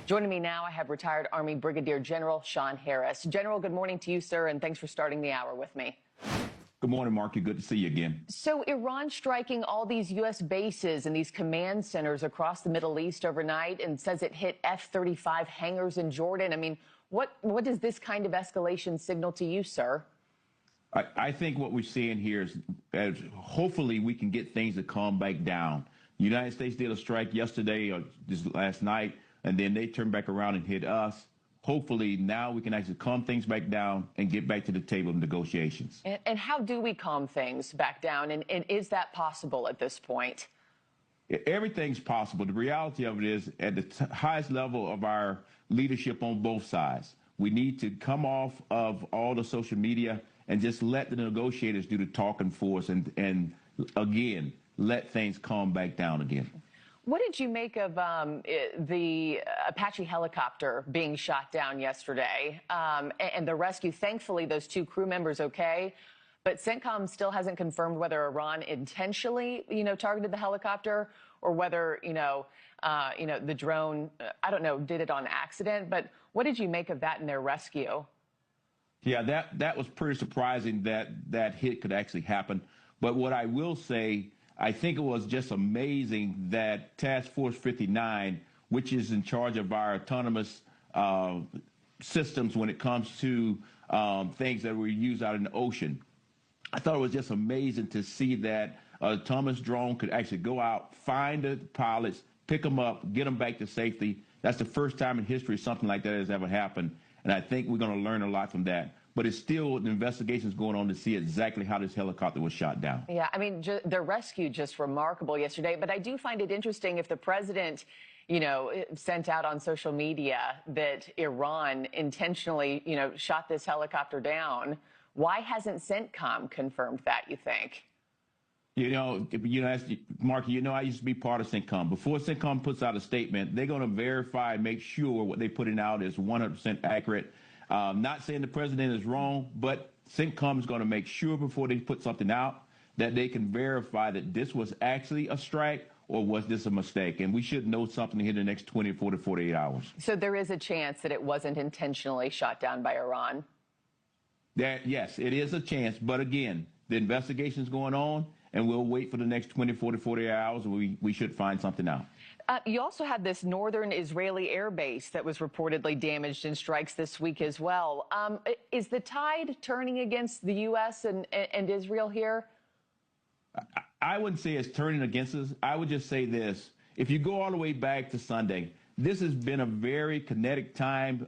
Joining me now, I have retired Army Brigadier General Sean Harris. General, good morning to you, sir, and thanks for starting the hour with me. Good morning, Marky. Good to see you again. So Iran striking all these U.S. bases and these command centers across the Middle East overnight and says it hit F-35 hangars in Jordan. I mean, what does this kind of escalation signal to you, sir? I think what we're seeing here is hopefully we can get things to calm back down. The United States did a strike yesterday or this last night, and then they turned back around and hit us. Hopefully now we can actually calm things back down and get back to the table of negotiations. And how do we calm things back down? And is that possible at this point? Everything's possible. The reality of it is at the highest level of our leadership on both sides, we need to come off of all the social media and just let the negotiators do the talking for us and again, let things calm back down again. What did you make of the Apache helicopter being shot down yesterday and the rescue? Thankfully, those two crew members okay, but CENTCOM still hasn't confirmed whether Iran intentionally, targeted the helicopter or whether, the drone, I don't know, did it on accident. But what did you make of that in their rescue? Yeah, that was pretty surprising that hit could actually happen. But what I will say, I think it was just amazing that Task Force 59, which is in charge of our autonomous systems when it comes to things that we use out in the ocean, I thought it was just amazing to see that an autonomous drone could actually go out, find the pilots, pick them up, get them back to safety. That's the first time in history something like that has ever happened. And I think we're going to learn a lot from that. But it's still an investigation going on to see exactly how this helicopter was shot down. Yeah, I mean, the rescue just remarkable yesterday. But I do find it interesting if the president, sent out on social media that Iran intentionally, shot this helicopter down. Why hasn't CENTCOM confirmed that, you think? Marky, I used to be part of CENTCOM. Before CENTCOM puts out a statement, they're going to verify and make sure what they're putting out is 100% accurate. Not saying the president is wrong, but CENTCOM is going to make sure before they put something out that they can verify that this was actually a strike or was this a mistake. And we should know something here in the next 24 to 48 hours. So there is a chance that it wasn't intentionally shot down by Iran? Yes, it is a chance. But again, the investigation is going on, and we'll wait for the next 24 to 48 hours, and we should find something out. You also had this northern Israeli air base that was reportedly damaged in strikes this week as well. Is the tide turning against the U.S. and Israel here? I wouldn't say it's turning against us. I would just say this. If you go all the way back to Sunday, this has been a very kinetic time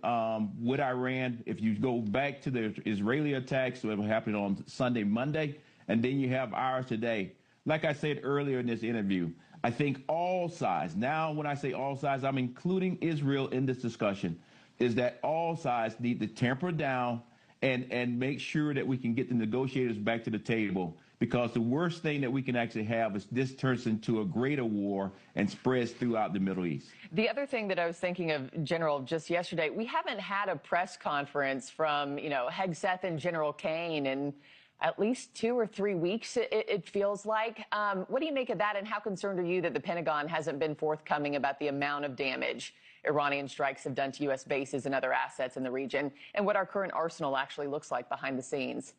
with Iran. If you go back to the Israeli attacks that happened on Sunday, Monday, and then you have ours today. Like I said earlier in this interview, I think all sides, now when I say all sides, I'm including Israel in this discussion, is that all sides need to temper down and make sure that we can get the negotiators back to the table. Because the worst thing that we can actually have is this turns into a greater war and spreads throughout the Middle East. The other thing that I was thinking of, General, just yesterday, we haven't had a press conference from, Hegseth and General Kane in at least 2 or 3 weeks, it feels like. What do you make of that, and how concerned are you that the Pentagon hasn't been forthcoming about the amount of damage Iranian strikes have done to U.S. bases and other assets in the region, and what our current arsenal actually looks like behind the scenes?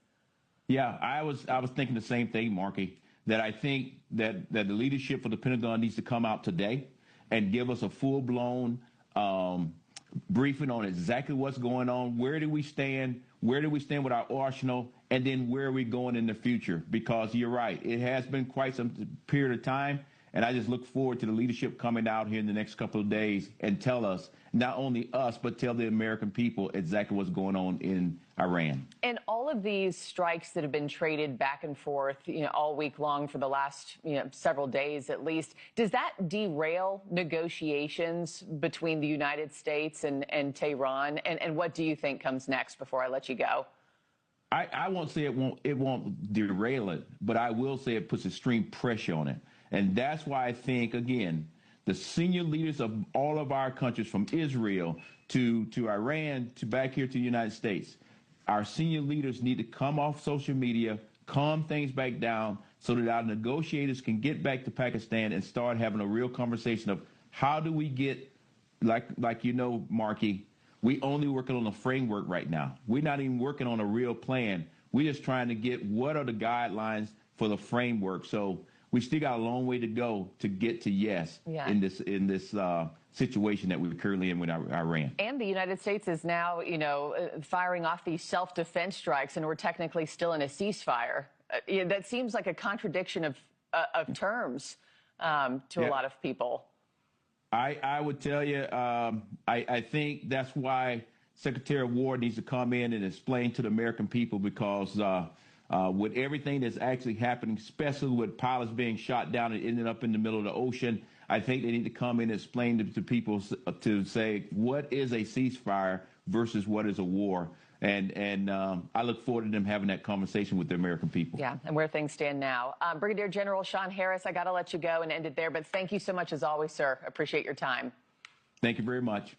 Yeah, I was thinking the same thing, Marky, that I think that the leadership for the Pentagon needs to come out today and give us a full-blown briefing on exactly what's going on. Where do we stand? Where do we stand with our arsenal? And then where are we going in the future? Because you're right, it has been quite some period of time. And I just look forward to the leadership coming out here in the next couple of days and tell us, not only us, but tell the American people exactly what's going on in Iran. And all of these strikes that have been traded back and forth, all week long for the last, several days at least, does that derail negotiations between the United States and Tehran? And what do you think comes next before I let you go? I won't say it won't derail it, but I will say it puts extreme pressure on it. And that's why I think, again, the senior leaders of all of our countries, from Israel to Iran to back here to the United States, our senior leaders need to come off social media, calm things back down so that our negotiators can get back to Pakistan and start having a real conversation of how do we get like Marky, we only working on a framework right now. We're not even working on a real plan. We're just trying to get what are the guidelines for the framework. So we still got a long way to go to get to yes in this situation that we're currently in with Iran. And the United States is now, firing off these self-defense strikes, and we're technically still in a ceasefire. That seems like a contradiction of terms to a lot of people. I would tell you, I think that's why Secretary Ward needs to come in and explain to the American people, because with everything that's actually happening, especially with pilots being shot down and ending up in the middle of the ocean, I think they need to come in and explain to people to say what is a ceasefire versus what is a war. And I look forward to them having that conversation with the American people. Yeah, and where things stand now. Brigadier General Sean Harris, I got to let you go and end it there. But thank you so much, as always, sir. Appreciate your time. Thank you very much.